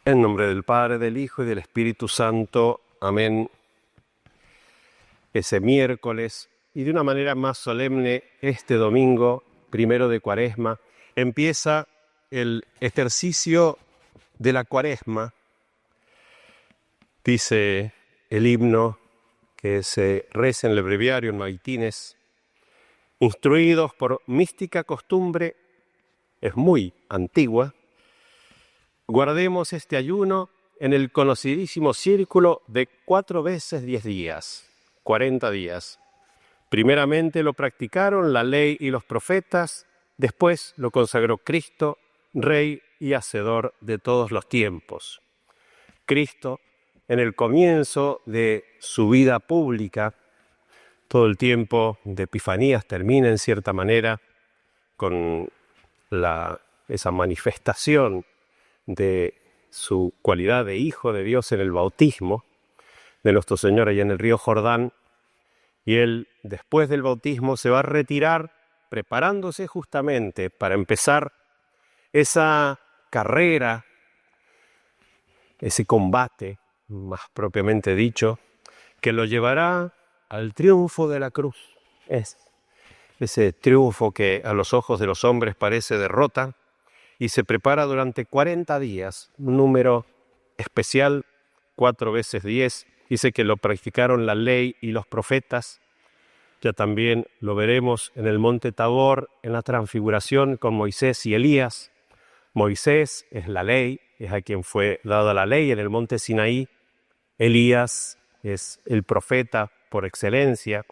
En nombre del Padre, del Hijo y del Espíritu Santo. Amén. Ese miércoles y de una manera más solemne este domingo, 1 de Cuaresma, empieza el ejercicio de la Cuaresma. Dice el himno que se reza en el breviario en Maitines: instruidos por mística costumbre, es muy antigua, guardemos este ayuno en el conocidísimo círculo de 4 veces 10 días, 40 días. Primeramente lo practicaron la ley y los profetas, después lo consagró Cristo, Rey y Hacedor de todos los tiempos. Cristo, en el comienzo de su vida pública, todo el tiempo de Epifanías termina en cierta manera con esa manifestación de su cualidad de Hijo de Dios en el bautismo de nuestro Señor allá en el río Jordán, y Él después del bautismo se va a retirar preparándose justamente para empezar esa carrera, ese combate, más propiamente dicho, que lo llevará al triunfo de la cruz. Es ese triunfo que a los ojos de los hombres parece derrota, y se prepara durante 40 días, un número especial, 4 veces 10, dice que lo practicaron la ley y los profetas. Ya también lo veremos en el monte Tabor, en la transfiguración con Moisés y Elías. Moisés es la ley, es a quien fue dada la ley en el monte Sinaí. Elías es el profeta por excelencia.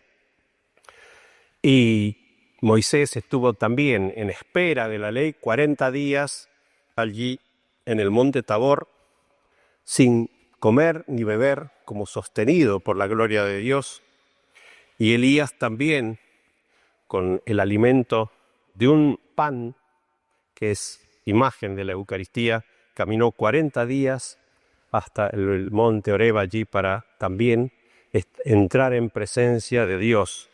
Y Moisés estuvo también en espera de la ley 40 días allí en el monte Tabor, sin comer ni beber, como sostenido por la gloria de Dios. Y Elías también, con el alimento de un pan, que es imagen de la Eucaristía, caminó 40 días hasta el monte Horeb allí para también entrar en presencia de Dios.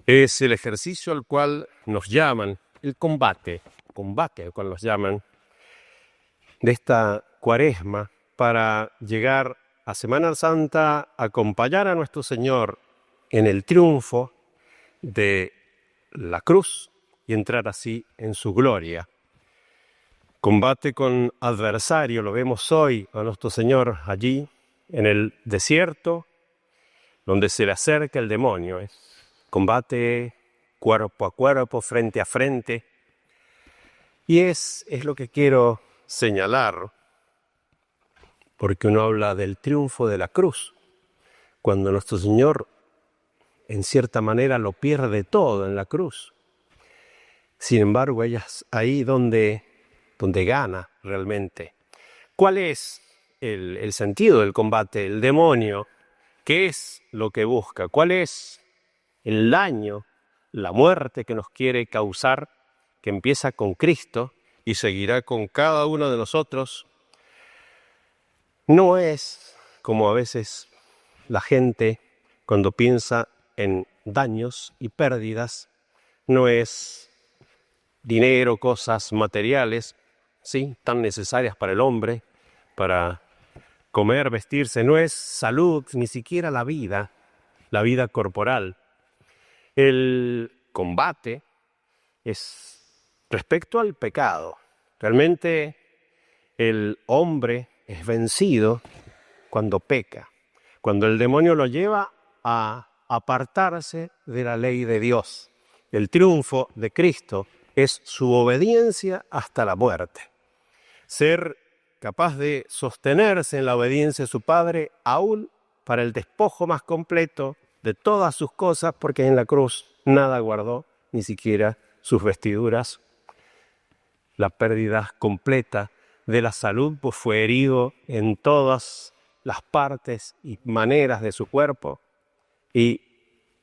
Es el ejercicio al cual nos llaman, el combate al cual nos llaman, de esta Cuaresma, para llegar a Semana Santa, acompañar a nuestro Señor en el triunfo de la cruz y entrar así en su gloria. Combate con adversario, lo vemos hoy a nuestro Señor allí en el desierto, donde se le acerca el demonio. Combate cuerpo a cuerpo, frente a frente. Y es lo que quiero señalar, porque uno habla del triunfo de la cruz, cuando nuestro Señor en cierta manera lo pierde todo en la cruz. Sin embargo, ella es ahí donde gana realmente. ¿Cuál es el sentido del combate? El demonio, ¿qué es lo que busca? ¿Cuál es el daño, la muerte que nos quiere causar, que empieza con Cristo y seguirá con cada uno de nosotros? No es como a veces la gente, cuando piensa en daños y pérdidas, no es dinero, cosas materiales, sí, tan necesarias para el hombre, para comer, vestirse, no es salud, ni siquiera la vida corporal. El combate es respecto al pecado. Realmente el hombre es vencido cuando peca, cuando el demonio lo lleva a apartarse de la ley de Dios. El triunfo de Cristo es su obediencia hasta la muerte. Ser capaz de sostenerse en la obediencia de su Padre, aún para el despojo más completo de todas sus cosas, porque en la cruz nada guardó, ni siquiera sus vestiduras. La pérdida completa de la salud, pues fue herido en todas las partes y maneras de su cuerpo, y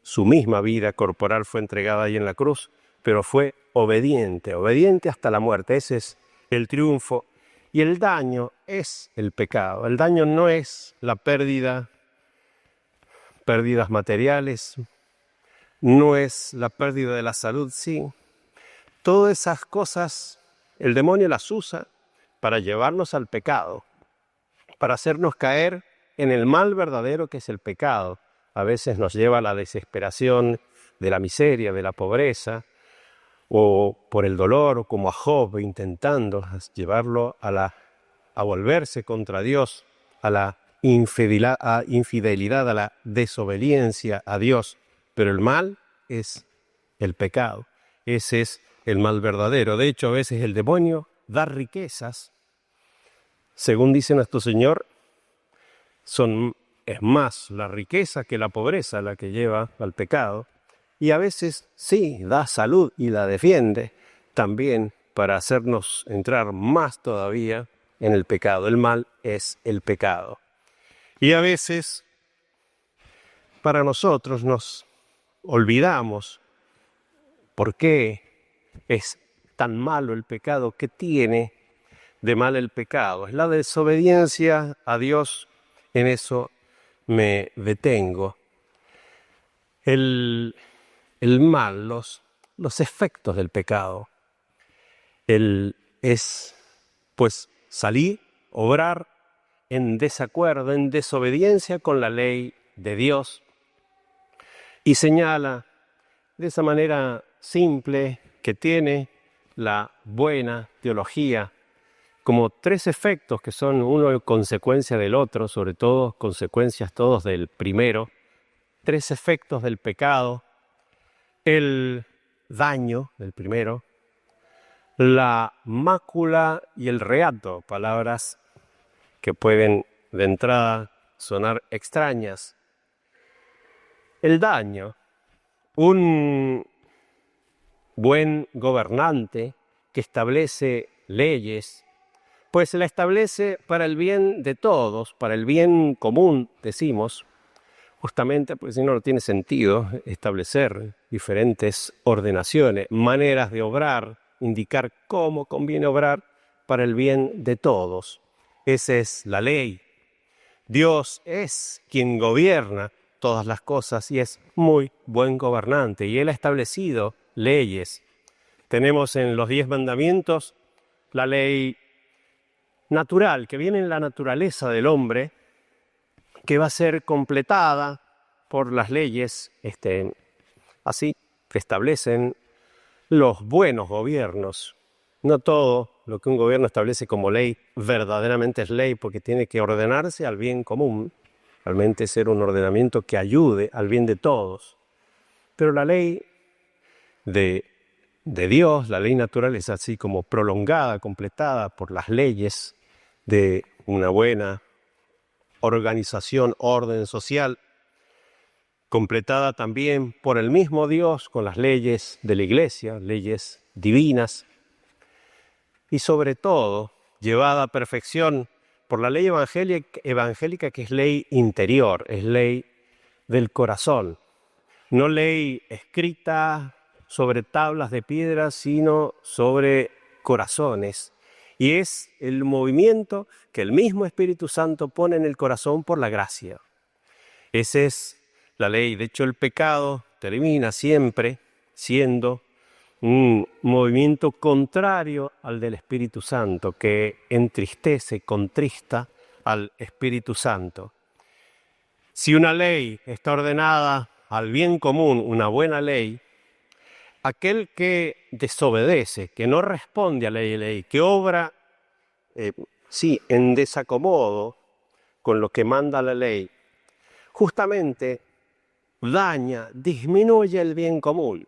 su misma vida corporal fue entregada ahí en la cruz, pero fue obediente hasta la muerte. Ese es el triunfo. Y el daño es el pecado. El daño no es la pérdidas materiales, no es la pérdida de la salud, sí. Todas esas cosas el demonio las usa para llevarnos al pecado, para hacernos caer en el mal verdadero que es el pecado. A veces nos lleva a la desesperación de la miseria, de la pobreza, o por el dolor, o como a Job, intentando llevarlo a volverse contra Dios, a la infidelidad, a la desobediencia a Dios. Pero el mal es el pecado. Ese es el mal verdadero. De hecho, a veces el demonio da riquezas, según dice nuestro Señor, es más la riqueza que la pobreza la que lleva al pecado. Y a veces sí, da salud y la defiende también para hacernos entrar más todavía en el pecado. El mal es el pecado. Y a veces para nosotros nos olvidamos por qué es tan malo el pecado, qué tiene de mal el pecado. Es la desobediencia a Dios, en eso me detengo. El mal, los efectos del pecado. Es pues salir, obrar en desacuerdo, en desobediencia con la ley de Dios, y señala de esa manera simple que tiene la buena teología como tres efectos que son uno consecuencia del otro, sobre todo consecuencias todos del primero, tres efectos del pecado: el daño del primero, la mácula y el reato, palabras que pueden de entrada sonar extrañas. El daño, un buen gobernante que establece leyes, pues la establece para el bien de todos, para el bien común, decimos, justamente porque si no, no tiene sentido establecer diferentes ordenaciones, maneras de obrar, indicar cómo conviene obrar para el bien de todos. Esa es la ley. Dios es quien gobierna todas las cosas y es muy buen gobernante, y Él ha establecido leyes. Tenemos en los 10 mandamientos la ley natural, que viene en la naturaleza del hombre, que va a ser completada por las leyes así que establecen los buenos gobiernos. No todo lo que un gobierno establece como ley verdaderamente es ley, porque tiene que ordenarse al bien común, realmente ser un ordenamiento que ayude al bien de todos. Pero la ley de Dios, la ley natural, es así como prolongada, completada por las leyes de una buena organización, orden social, completada también por el mismo Dios con las leyes de la Iglesia, leyes divinas, y sobre todo llevada a perfección por la ley evangélica, que es ley interior, es ley del corazón, no ley escrita sobre tablas de piedra, sino sobre corazones. Y es el movimiento que el mismo Espíritu Santo pone en el corazón por la gracia. Esa es la ley. De hecho, el pecado termina siempre siendo un movimiento contrario al del Espíritu Santo, que entristece, contrista al Espíritu Santo. Si una ley está ordenada al bien común, una buena ley, aquel que desobedece, que no responde a la ley, que obra, en desacomodo con lo que manda la ley, justamente daña, disminuye el bien común.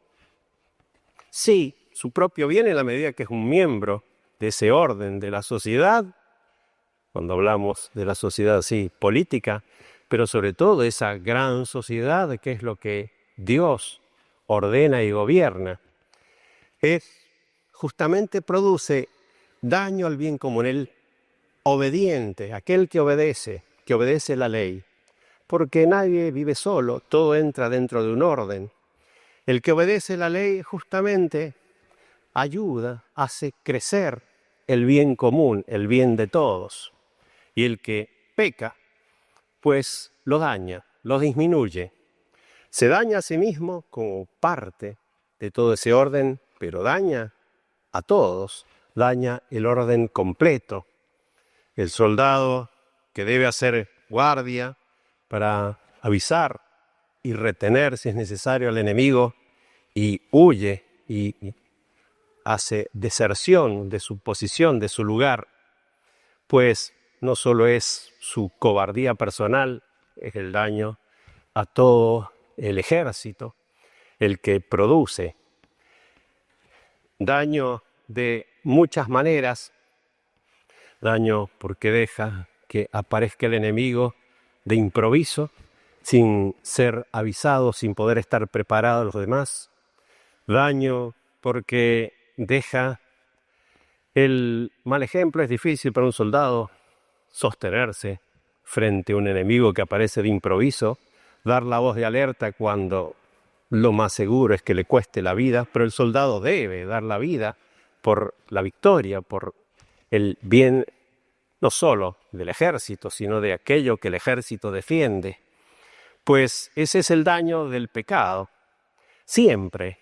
Sí, su propio bien en la medida que es un miembro de ese orden de la sociedad, cuando hablamos de la sociedad así, política, pero sobre todo esa gran sociedad que es lo que Dios ordena y gobierna, justamente produce daño al bien común. El obediente, aquel que obedece la ley, porque nadie vive solo, todo entra dentro de un orden. El que obedece la ley justamente ayuda, hace crecer el bien común, el bien de todos. Y el que peca, pues lo daña, lo disminuye. Se daña a sí mismo como parte de todo ese orden, pero daña a todos, daña el orden completo. El soldado que debe hacer guardia para avisar y retener, si es necesario, al enemigo, y huye y hace deserción de su posición, de su lugar, pues no solo es su cobardía personal, es el daño a todo el ejército, el que produce daño de muchas maneras, daño porque deja que aparezca el enemigo de improviso, sin ser avisado, sin poder estar preparados los demás, daño porque deja el mal ejemplo. Es difícil para un soldado sostenerse frente a un enemigo que aparece de improviso, dar la voz de alerta cuando lo más seguro es que le cueste la vida, pero el soldado debe dar la vida por la victoria, por el bien no solo del ejército, sino de aquello que el ejército defiende. Pues ese es el daño del pecado. Siempre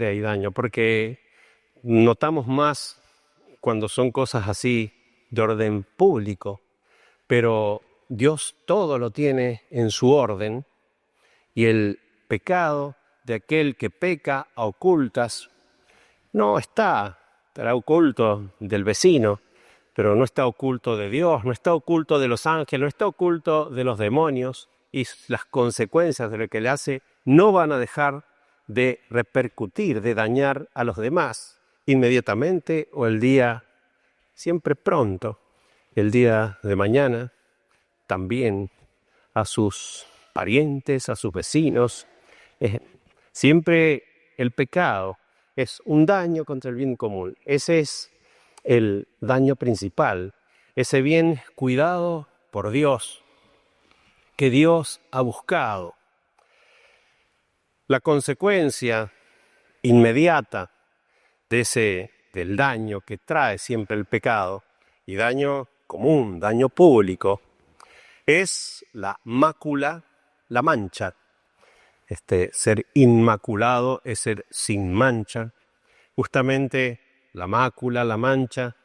hay daño, porque notamos más cuando son cosas así de orden público, pero Dios todo lo tiene en su orden, y el pecado de aquel que peca a ocultas no estará oculto del vecino, pero no está oculto de Dios, no está oculto de los ángeles, no está oculto de los demonios, y las consecuencias de lo que le hace no van a dejar de repercutir, de dañar a los demás inmediatamente o el día siempre pronto, el día de mañana, también a sus parientes, a sus vecinos. Siempre el pecado es un daño contra el bien común. Ese es el daño principal, ese bien cuidado por Dios, que Dios ha buscado. La consecuencia inmediata del daño que trae siempre el pecado, y daño común, daño público, es la mácula, la mancha. Ser inmaculado es ser sin mancha. Justamente la mácula, la mancha,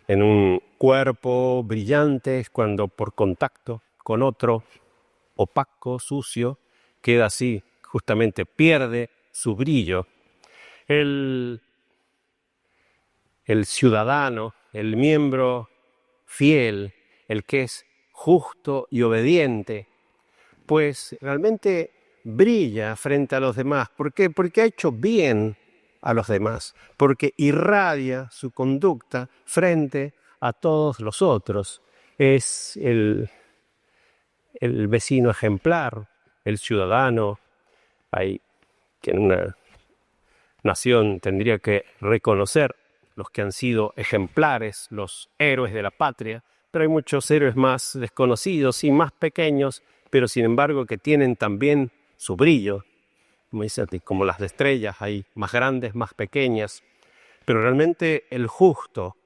en un cuerpo brillante es cuando por contacto con otro opaco, sucio, queda así, justamente pierde su brillo. El ciudadano, el miembro fiel, el que es justo y obediente, pues realmente brilla frente a los demás. ¿Por qué? Porque ha hecho bien a los demás, porque irradia su conducta frente a todos los otros. Es el vecino ejemplar, el ciudadano. Hay que en una nación tendría que reconocer los que han sido ejemplares, los héroes de la patria, pero hay muchos héroes más desconocidos y más pequeños, pero sin embargo que tienen también su brillo. Como dice, como las estrellas, hay más grandes, más pequeñas, pero realmente el justo,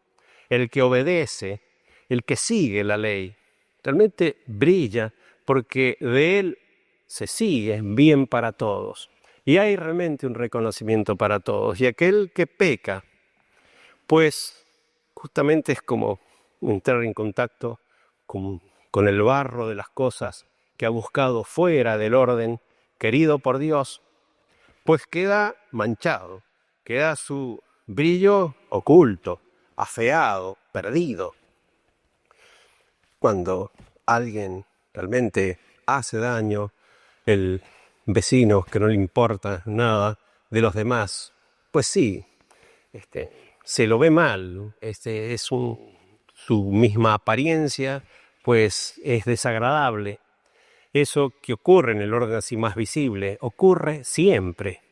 el que obedece, el que sigue la ley, realmente brilla porque de él se sigue bien para todos. Y hay realmente un reconocimiento para todos. Y aquel que peca, pues justamente es como entrar en contacto con el barro de las cosas que ha buscado fuera del orden querido por Dios, pues queda manchado, queda su brillo oculto, afeado, perdido. Cuando alguien realmente hace daño, el vecino que no le importa nada de los demás, pues sí, se lo ve mal, su misma apariencia, pues es desagradable. Eso que ocurre en el orden así más visible, ocurre siempre.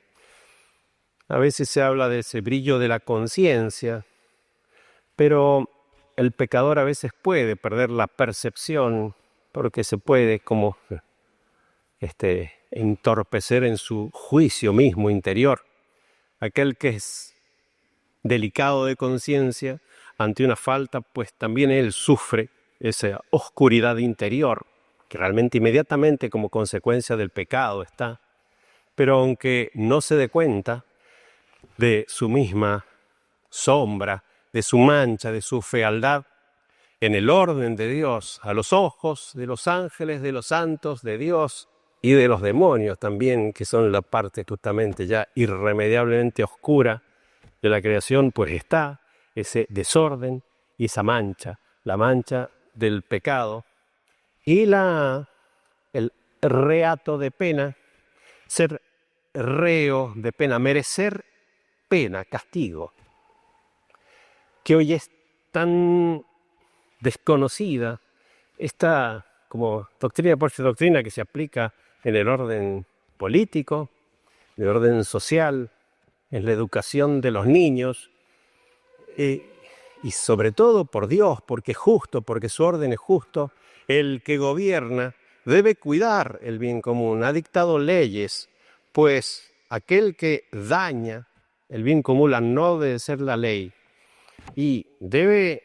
A veces se habla de ese brillo de la conciencia, pero el pecador a veces puede perder la percepción porque se puede como entorpecer en su juicio mismo interior. Aquel que es delicado de conciencia ante una falta, pues también él sufre esa oscuridad interior que realmente inmediatamente como consecuencia del pecado está, pero aunque no se dé cuenta de su misma sombra, de su mancha, de su fealdad, en el orden de Dios, a los ojos de los ángeles, de los santos, de Dios y de los demonios también, que son la parte justamente ya irremediablemente oscura de la creación, pues está ese desorden y esa mancha, la mancha del pecado y el reato de pena, ser reo de pena, merecer pena, castigo, que hoy es tan desconocida esta como doctrina por doctrina que se aplica en el orden político, en el orden social, en la educación de los niños, y sobre todo por Dios, porque es justo, porque su orden es justo. El que gobierna debe cuidar el bien común, ha dictado leyes, pues aquel que daña el bien común al no obedecer la ley, y debe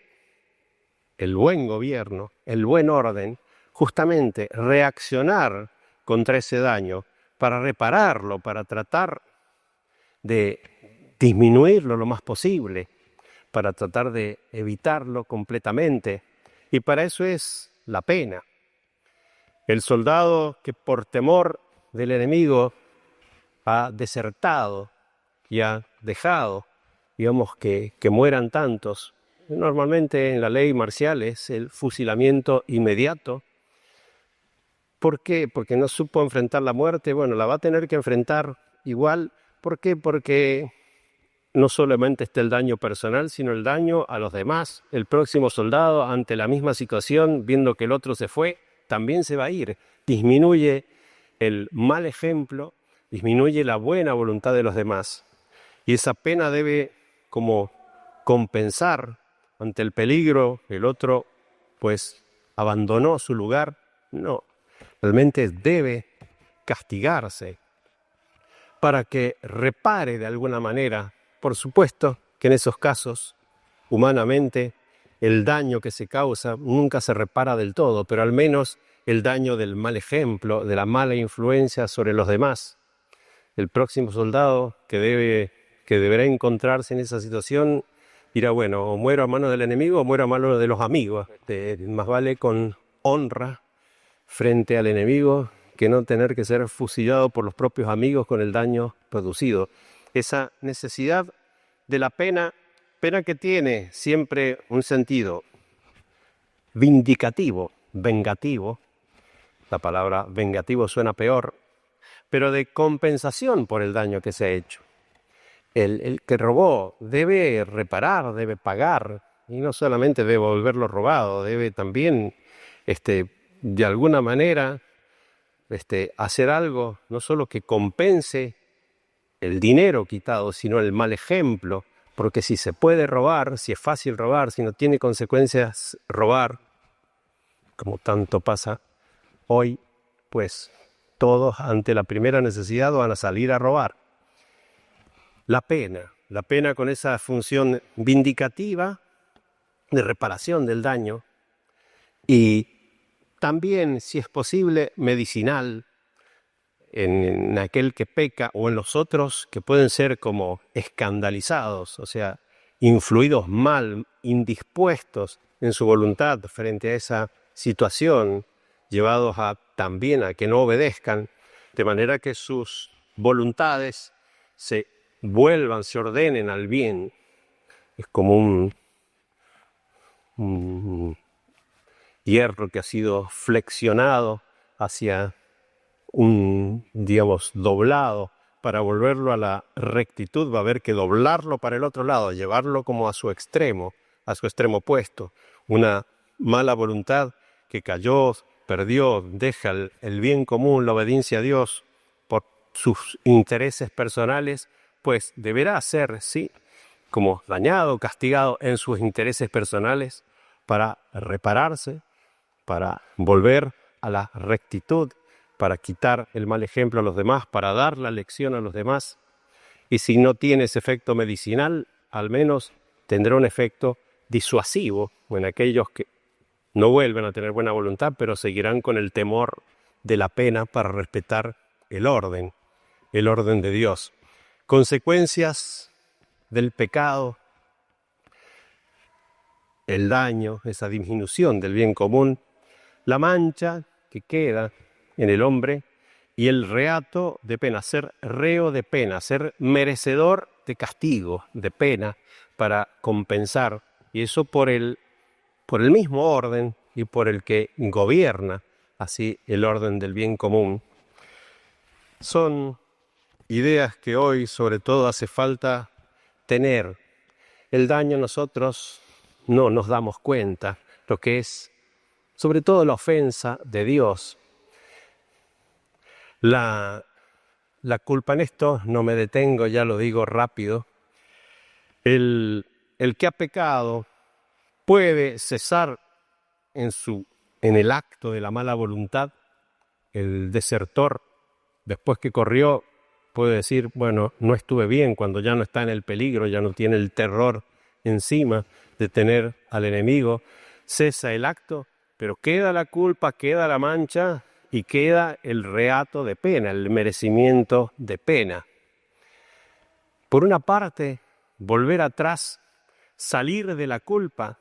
el buen gobierno, el buen orden, justamente reaccionar contra ese daño para repararlo, para tratar de disminuirlo lo más posible, para tratar de evitarlo completamente. Y para eso es la pena. El soldado que por temor del enemigo ha desertado y ha dejado, digamos, que mueran tantos. Normalmente en la ley marcial es el fusilamiento inmediato. ¿Por qué? Porque no supo enfrentar la muerte. Bueno, la va a tener que enfrentar igual. ¿Por qué? Porque no solamente está el daño personal, sino el daño a los demás. El próximo soldado, ante la misma situación, viendo que el otro se fue, también se va a ir. Disminuye el mal ejemplo, disminuye la buena voluntad de los demás. Y esa pena debe como compensar ante el peligro. El otro pues abandonó su lugar. No, realmente debe castigarse para que repare de alguna manera. Por supuesto que en esos casos, humanamente, el daño que se causa nunca se repara del todo, pero al menos el daño del mal ejemplo, de la mala influencia sobre los demás. El próximo soldado que deberá encontrarse en esa situación dirá, bueno, o muero a mano del enemigo o muero a mano de los amigos. Más vale con honra frente al enemigo que no tener que ser fusilado por los propios amigos con el daño producido. Esa necesidad de la pena que tiene siempre un sentido vindicativo, vengativo. La palabra vengativo suena peor, pero de compensación por el daño que se ha hecho. El que robó debe reparar, debe pagar, y no solamente devolver lo robado, debe también de alguna manera hacer algo, no solo que compense el dinero quitado, sino el mal ejemplo, porque si se puede robar, si es fácil robar, si no tiene consecuencias robar, como tanto pasa hoy, pues todos ante la primera necesidad van a salir a robar. La pena con esa función vindicativa de reparación del daño y también, si es posible, medicinal en aquel que peca o en los otros que pueden ser como escandalizados, o sea, influidos mal, indispuestos en su voluntad frente a esa situación, llevados también a que no obedezcan, de manera que sus voluntades se ordenen al bien. Es como un hierro que ha sido flexionado hacia digamos, doblado para volverlo a la rectitud. Va a haber que doblarlo para el otro lado, llevarlo como a su extremo opuesto. Una mala voluntad que cayó, perdió, deja el bien común, la obediencia a Dios por sus intereses personales, pues deberá ser, sí, como dañado, castigado en sus intereses personales para repararse, para volver a la rectitud, para quitar el mal ejemplo a los demás, para dar la lección a los demás. Y si no tiene ese efecto medicinal, al menos tendrá un efecto disuasivo en aquellos que no vuelven a tener buena voluntad, pero seguirán con el temor de la pena para respetar el orden de Dios. Consecuencias del pecado el daño, esa disminución del bien común, la mancha que queda en el hombre y el reato de pena, ser reo de pena, ser merecedor de castigo, de pena, para compensar. Y eso por el mismo orden y por el que gobierna así el orden del bien común. Son ideas que hoy sobre todo hace falta tener. El daño nosotros no nos damos cuenta, lo que es sobre todo la ofensa de Dios. La culpa en esto, no me detengo, ya lo digo rápido. El que ha pecado puede cesar en el acto de la mala voluntad. El desertor, después que corrió, puede decir, bueno, no estuve bien, cuando ya no está en el peligro, ya no tiene el terror encima de tener al enemigo, cesa el acto, pero queda la culpa, queda la mancha y queda el reato de pena, el merecimiento de pena. Por una parte, volver atrás, salir de la culpa,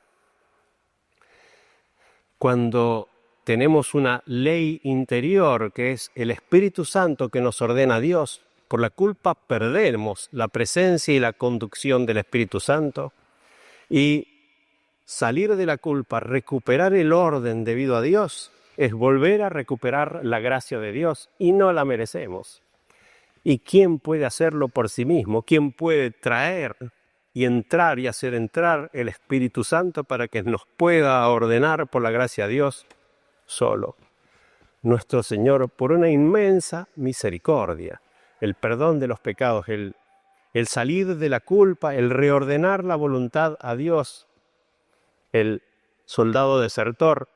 cuando tenemos una ley interior que es el Espíritu Santo que nos ordena a Dios. Por la culpa perdemos la presencia y la conducción del Espíritu Santo. Y salir de la culpa, recuperar el orden debido a Dios, es volver a recuperar la gracia de Dios y no la merecemos. ¿Y quién puede hacerlo por sí mismo? ¿Quién puede traer y entrar y hacer entrar el Espíritu Santo para que nos pueda ordenar por la gracia de Dios? Solo nuestro Señor, por una inmensa misericordia, el perdón de los pecados, el salir de la culpa, el reordenar la voluntad a Dios. El soldado desertor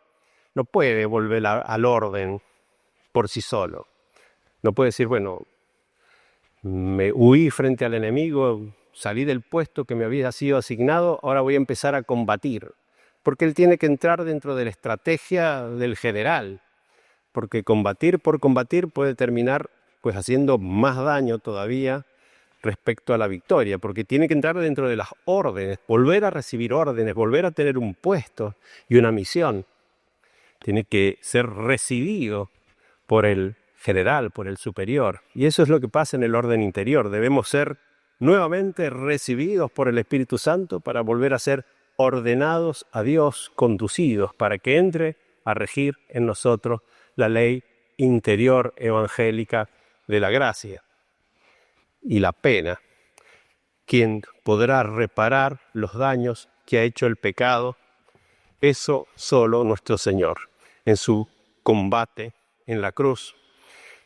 no puede volver al orden por sí solo. No puede decir, bueno, me huí frente al enemigo, salí del puesto que me había sido asignado, ahora voy a empezar a combatir. Porque él tiene que entrar dentro de la estrategia del general, porque combatir por combatir puede terminar pues haciendo más daño todavía respecto a la victoria, porque tiene que entrar dentro de las órdenes, volver a recibir órdenes, volver a tener un puesto y una misión. Tiene que ser recibido por el general, por el superior. Y eso es lo que pasa en el orden interior. Debemos ser nuevamente recibidos por el Espíritu Santo para volver a ser ordenados a Dios, conducidos, para que entre a regir en nosotros la ley interior evangélica de la gracia y la pena. Quien podrá reparar los daños que ha hecho el pecado, eso solo nuestro Señor, en su combate en la cruz.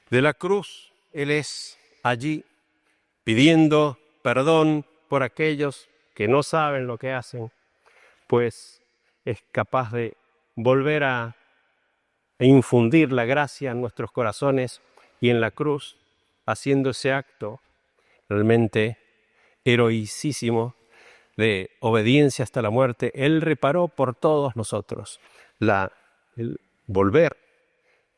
De la cruz, Él es allí pidiendo perdón por aquellos que no saben lo que hacen, pues es capaz de volver a infundir la gracia en nuestros corazones, y en la cruz, haciendo ese acto realmente heroicísimo de obediencia hasta la muerte, Él reparó por todos nosotros. El volver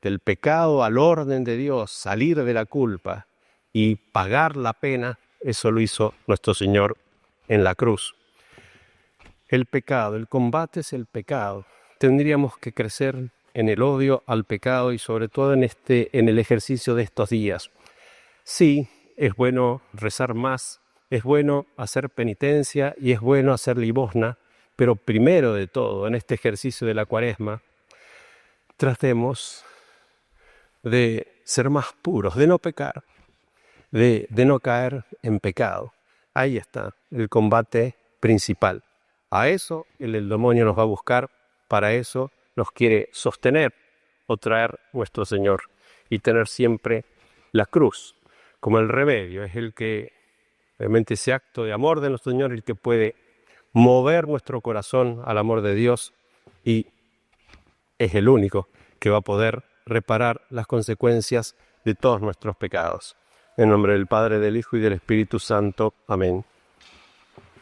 del pecado al orden de Dios, salir de la culpa y pagar la pena, eso lo hizo nuestro Señor en la cruz. El pecado, el combate es el pecado. Tendríamos que crecer en el odio al pecado y sobre todo en el ejercicio de estos días. Sí, es bueno rezar más, es bueno hacer penitencia y es bueno hacer limosna, pero primero de todo, en este ejercicio de la Cuaresma, tratemos de ser más puros, de no pecar, de no caer en pecado. Ahí está el combate principal. A eso el demonio nos va a buscar, para eso nos quiere sostener o traer nuestro Señor, y tener siempre la cruz como el remedio. Es el que, realmente ese acto de amor de nuestro Señor, el que puede mover nuestro corazón al amor de Dios, y es el único que va a poder reparar las consecuencias de todos nuestros pecados. En nombre del Padre, del Hijo y del Espíritu Santo. Amén.